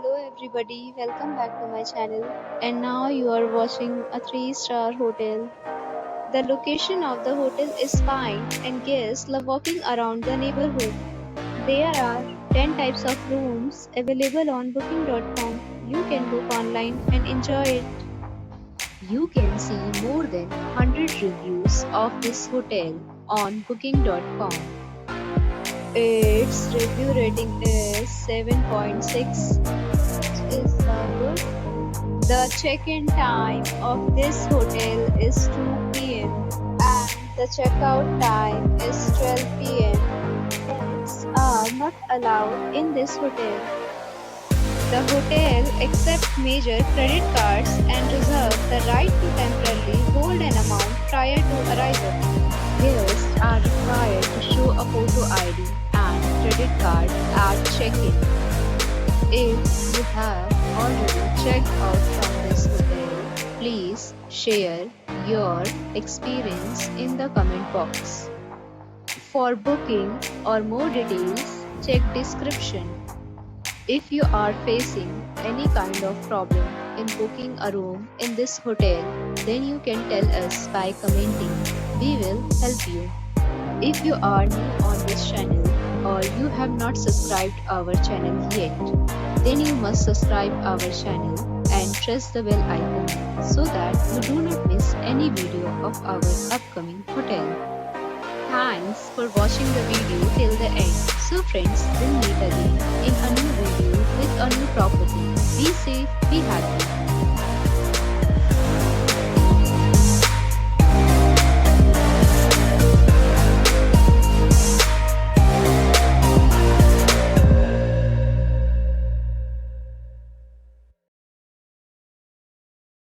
Hello everybody, welcome back to my channel. And now you are watching a 3-star hotel. The location of the hotel is fine and guests love walking around the neighborhood. There are 10 types of rooms available on booking.com. You can book online and enjoy it. You can see more than 100 reviews of this hotel on booking.com. Its review rating is 7.6, which is good. The check-in time of this hotel is 2 p.m. and the checkout time is 12 p.m. Pets are not allowed in this hotel. The hotel accepts major credit cards and reserves the right to temporarily hold an amount prior to arrival. Guests are required to show a photo ID and credit card at check-in. If you have already checked out from this hotel, please share your experience in the comment box. For booking or more details, check description. If you are facing any kind of problem in booking a room in this hotel, then you can tell us by commenting. We will help you. If you are new on this channel or you have not subscribed our channel yet, then you must subscribe our channel and press the bell icon so that you do not miss any video of our upcoming hotel. Thanks for watching the video till the end. So friends, we'll meet again in a new video with a new property. Be safe, be happy.